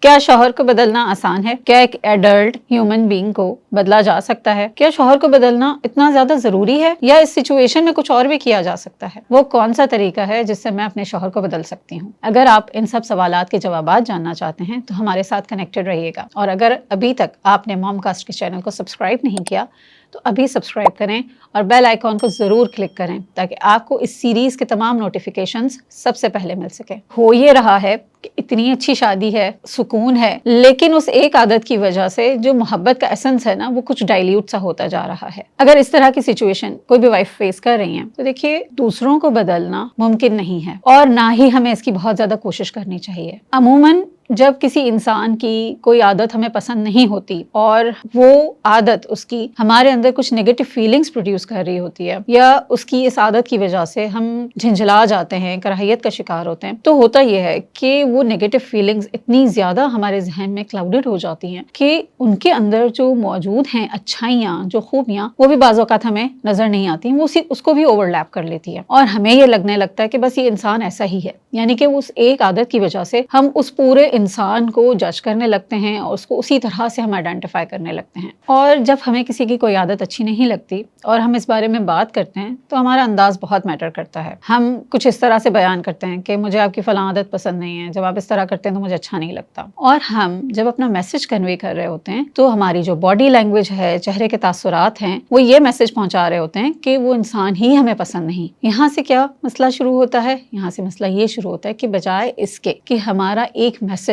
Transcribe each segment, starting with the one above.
کیا شوہر کو بدلنا آسان ہے؟ کیا ایک ایڈلٹ ہیومن بینگ کو بدلا جا سکتا ہے؟ کیا شوہر کو بدلنا اتنا زیادہ ضروری ہے یا اس سچویشن میں کچھ اور بھی کیا جا سکتا ہے؟ وہ کون سا طریقہ ہے جس سے میں اپنے شوہر کو بدل سکتی ہوں؟ اگر آپ ان سب سوالات کے جوابات جاننا چاہتے ہیں تو ہمارے ساتھ کنیکٹڈ رہیے گا، اور اگر ابھی تک آپ نے موم کاسٹ کے چینل کو سبسکرائب نہیں کیا تو ابھی سبسکرائب کریں اور بیل آئیکن کو ضرور کلک کریں تاکہ آپ کو اس سیریز کے تمام نوٹیفیکیشنز سب سے پہلے مل سکیں۔ ہو یہ رہا ہے کہ اتنی اچھی شادی ہے، سکون ہے، لیکن اس ایک عادت کی وجہ سے جو محبت کا ایسنس ہے نا، وہ کچھ ڈائلیوٹ سا ہوتا جا رہا ہے۔ اگر اس طرح کی سچویشن کوئی بھی وائف فیس کر رہی ہیں تو دیکھیے، دوسروں کو بدلنا ممکن نہیں ہے اور نہ ہی ہمیں اس کی بہت زیادہ کوشش کرنی چاہیے۔ عموماً جب کسی انسان کی کوئی عادت ہمیں پسند نہیں ہوتی اور وہ عادت اس کی ہمارے اندر کچھ نیگیٹو فیلنگز پروڈیوس کر رہی ہوتی ہے، یا اس کی اس عادت کی وجہ سے ہم جھنجھلا جاتے ہیں، کراہیت کا شکار ہوتے ہیں، تو ہوتا یہ ہے کہ وہ نیگیٹو فیلنگز اتنی زیادہ ہمارے ذہن میں کلاؤڈڈ ہو جاتی ہیں کہ ان کے اندر جو موجود ہیں اچھائیاں، جو خوبیاں، وہ بھی بعض اوقات ہمیں نظر نہیں آتی، وہ اس کو بھی اوور لیپ کر لیتی ہے اور ہمیں یہ لگنے لگتا ہے کہ بس یہ انسان ایسا ہی ہے، یعنی کہ اس ایک عادت کی وجہ سے ہم اس پورے انسان کو جج کرنے لگتے ہیں اور اس کو اسی طرح سے ہم آئیڈینٹیفائی کرنے لگتے ہیں۔ اور جب ہمیں کسی کی کوئی عادت اچھی نہیں لگتی اور ہم اس بارے میں بات کرتے ہیں تو ہمارا انداز بہت میٹر کرتا ہے۔ ہم کچھ اس طرح سے بیان کرتے ہیں کہ مجھے آپ کی فلاں عادت پسند نہیں ہے، جب آپ اس طرح کرتے ہیں تو مجھے اچھا نہیں لگتا۔ اور ہم جب اپنا میسج کنوے کر رہے ہوتے ہیں تو ہماری جو باڈی لینگویج ہے، چہرے کے تاثرات ہیں، وہ یہ میسج پہنچا رہے ہوتے ہیں کہ وہ انسان ہی ہمیں پسند نہیں۔ یہاں سے کیا مسئلہ شروع ہوتا ہے؟ یہاں سے مسئلہ یہ شروع ہوتا ہے کہ بجائے اس کے کہ ہمارا ایک میسج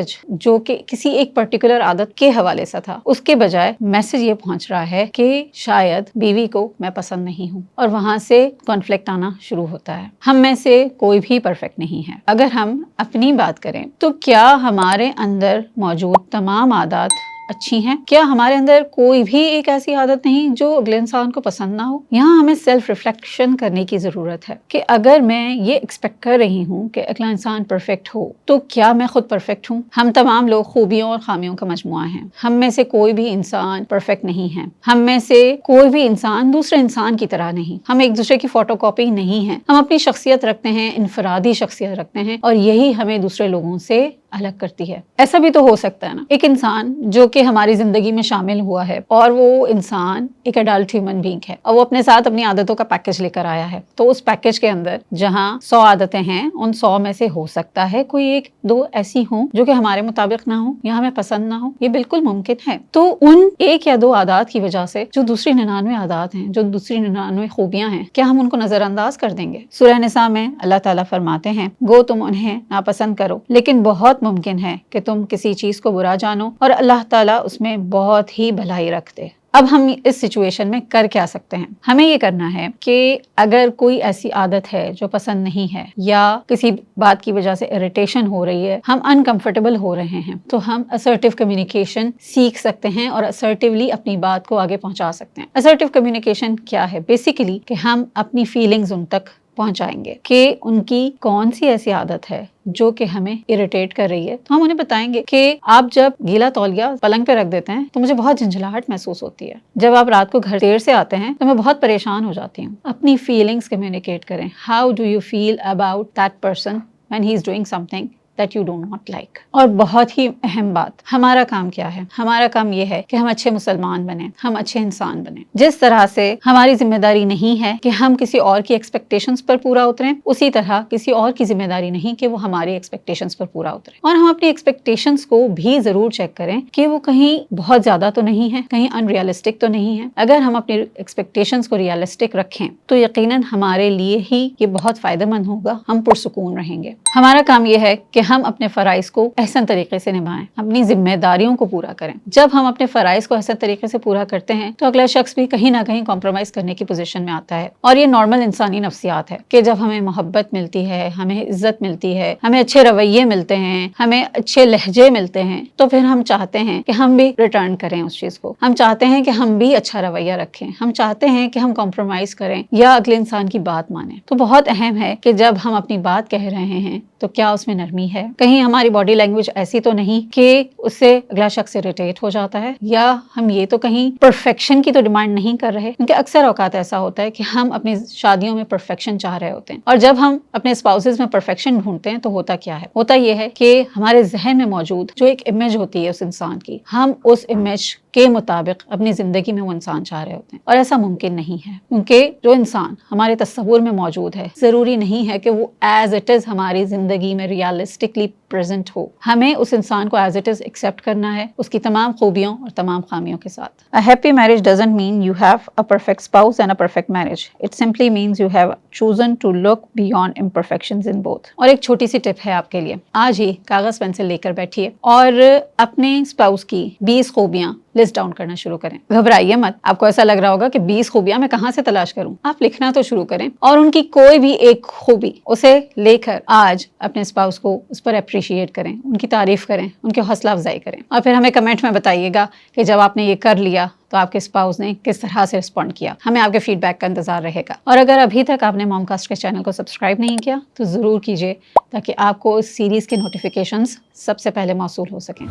جو کہ کسی ایک پرٹیکولر عادت کے حوالے سے تھا، اس کے بجائے میسج یہ پہنچ رہا ہے کہ شاید بیوی کو میں پسند نہیں ہوں، اور وہاں سے کانفلکٹ آنا شروع ہوتا ہے۔ ہم میں سے کوئی بھی پرفیکٹ نہیں ہے۔ اگر ہم اپنی بات کریں تو کیا ہمارے اندر موجود تمام عادات اچھی ہیں؟ کیا ہمارے اندر کوئی بھی ایک ایسی عادت نہیں جو اگلے انسان کو پسند نہ ہو؟ یہاں ہمیں سیلف ریفلیکشن کرنے کی ضرورت ہے کہ اگر میں یہ ایکسپیکٹ کر رہی ہوں کہ اگلا انسان پرفیکٹ ہو تو کیا میں خود پرفیکٹ ہوں؟ ہم تمام لوگ خوبیوں اور خامیوں کا مجموعہ ہیں۔ ہم میں سے کوئی بھی انسان پرفیکٹ نہیں ہے۔ ہم میں سے کوئی بھی انسان دوسرے انسان کی طرح نہیں۔ ہم ایک دوسرے کی فوٹو کاپی نہیں ہیں۔ ہم اپنی شخصیت رکھتے ہیں، انفرادی شخصیت رکھتے ہیں، اور یہی ہمیں دوسرے لوگوں سے الگ کرتی ہے۔ ایسا بھی تو ہو سکتا ہے نا، ایک انسان جو کہ ہماری زندگی میں شامل ہوا ہے اور وہ انسان ایک ایڈلٹ ہیومن بینگ ہے اور وہ اپنے ساتھ اپنی عادتوں کا پیکج لے کر آیا ہے، تو اس پیکج کے اندر جہاں 100 عادتیں ہیں، ان 100 میں سے ہو سکتا ہے کوئی ایک دو ایسی ہوں جو کہ ہمارے مطابق نہ ہو یا ہمیں پسند نہ ہو۔ یہ بالکل ممکن ہے۔ تو ان ایک یا دو عادات کی وجہ سے جو دوسری 99 عادات ہیں، جو دوسری 99 خوبیاں ہیں، کیا ہم ان کو نظر انداز کر دیں گے؟ سورہ نساء میں اللہ تعالیٰ فرماتے ہیں، گو تم انہیں ناپسند کرو لیکن بہت ممکن ہے کہ تم کسی چیز کو برا جانو اور اللہ تعالیٰ اس میں بہت ہی بھلائی رکھتے۔ اب ہم اس سچویشن میں کر کیا سکتے ہیں؟ ہمیں یہ کرنا ہے کہ اگر کوئی ایسی عادت ہے جو پسند نہیں ہے یا کسی بات کی وجہ سے اریٹیشن ہو رہی ہے، ہم انکمفرٹیبل ہو رہے ہیں، تو ہم اسرٹیو کمیونیکیشن سیکھ سکتے ہیں اور اسرٹیولی اپنی بات کو آگے پہنچا سکتے ہیں۔ اسرٹیو کمیونیکیشن کیا ہے؟ بیسیکلی کہ ہم اپنی فیلنگز ان تک پہنچائیں گے کہ ان کی کون سی ایسی عادت ہے جو کہ ہمیں اریٹیٹ کر رہی ہے، تو ہم انہیں بتائیں گے کہ آپ جب گیلا تولیہ پلنگ پہ رکھ دیتے ہیں تو مجھے بہت جھنجھلاہٹ محسوس ہوتی ہے، جب آپ رات کو گھر دیر سے آتے ہیں تو میں بہت پریشان ہو جاتی ہوں۔ اپنی فیلنگز کمیونیکیٹ کریں۔ How do you feel about that person when he is doing something that you do not like۔ اور بہت ہی اہم بات، ہمارا کام کیا ہے؟ ہمارا کام یہ ہے کہ ہم اچھے مسلمان بنیں، ہم اچھے انسان بنیں۔ جس طرح سے ہماری ذمہ داری نہیں ہے کہ ہم کسی اور کی ایکسپیکٹیشنز پر پورا اتریں، اسی طرح کسی اور کی ذمہ داری نہیں کہ وہ ہماری ایکسپیکٹیشنز پر پورا اترے۔ اور ہم اپنی ایکسپیکٹیشنز کو بھی ضرور چیک کریں کہ وہ کہیں بہت زیادہ تو نہیں ہے، کہیں ان ریئلسٹک تو نہیں ہے۔ اگر ہم اپنی ایکسپیکٹیشنز کو ریئلسٹک رکھیں تو یقیناً ہمارے لیے ہی یہ بہت فائدہ مند ہوگا، ہم پرسکون رہیں گے۔ ہمارا کام یہ ہے کہ ہم اپنے فرائض کو احسن طریقے سے نبھائیں، اپنی ذمہ داریوں کو پورا کریں۔ جب ہم اپنے فرائض کو احسن طریقے سے پورا کرتے ہیں تو اگلا شخص بھی کہیں نہ کہیں کمپرومائز کرنے کی پوزیشن میں آتا ہے، اور یہ نارمل انسانی نفسیات ہے کہ جب ہمیں محبت ملتی ہے، ہمیں عزت ملتی ہے، ہمیں اچھے رویے ملتے ہیں، ہمیں اچھے لہجے ملتے ہیں، تو پھر ہم چاہتے ہیں کہ ہم بھی ریٹرن کریں اس چیز کو، ہم چاہتے ہیں کہ ہم بھی اچھا رویہ رکھیں، ہم چاہتے ہیں کہ ہم کمپرومائز کریں یا اگلے انسان کی بات مانیں۔ تو بہت اہم ہے کہ جب ہم اپنی بات کہہ رہے ہیں تو کیا اس میں نرمی ہے؟ کہیں ہماری باڈی لینگویج ایسی تو نہیں کہ اس سے اگلا شخص اریٹیٹ ہو جاتا ہے؟ یا ہم یہ تو کہیں پرفیکشن کی تو ڈیمانڈ نہیں کر رہے؟ کیونکہ اکثر اوقات ایسا ہوتا ہے کہ ہم اپنی شادیوں میں پرفیکشن چاہ رہے ہوتے ہیں، اور جب ہم اپنے اسپاؤسز میں پرفیکشن ڈھونڈتے ہیں تو ہوتا کیا ہے؟ ہوتا یہ ہے کہ ہمارے ذہن میں موجود جو ایک امیج ہوتی ہے اس انسان کی، ہم اس امیج کے مطابق اپنی زندگی میں وہ انسان چاہ رہے ہوتے ہیں، اور ایسا ممکن نہیں ہے، کیونکہ جو انسان ہمارے تصور میں موجود ہے ضروری نہیں ہے کہ وہ ایز اٹ از ہماری زندگی میں ریالسٹکلی پریزنٹ ہو۔ ہمیں اس انسان کو ایز اٹ از ایکسیپٹ کرنا ہے، اس کی تمام خوبیوں اور تمام خامیوں کے ساتھ۔ A happy marriage doesn't mean you have a perfect spouse and a perfect marriage. It simply means you have chosen to look beyond imperfections in both. اور ایک چھوٹی سی ٹپ ہے آپ کے لیے، آج ہی کاغذ پینسل لے کر بیٹھیے اور اپنے اسپاؤس کی 20 خوبیاں لسٹ ڈاؤن کرنا شروع کریں۔ گھبرائیے مت، آپ کو ایسا لگ رہا ہوگا کہ 20 خوبیاں میں کہاں سے تلاش کروں؟ آپ لکھنا تو شروع کریں اور ان کی کوئی بھی ایک خوبی اسے لے کر آج اپنے اسپاؤس کو اس پر اپریشیٹ کریں، ان کی تعریف کریں، ان کی حوصلہ افزائی کریں، اور پھر ہمیں کمنٹ میں بتائیے گا کہ جب آپ نے یہ کر لیا تو آپ کے اسپاؤس نے کس طرح سے رسپونڈ کیا۔ ہمیں آپ کے فیڈ بیک کا انتظار رہے گا، اور اگر ابھی تک آپ نے موم کاسٹ کے چینل کو سبسکرائب نہیں کیا تو ضرور کیجیے تاکہ آپ کو اس سیریز کے نوٹیفیکیشنز سب سے پہلے موصول ہو سکیں۔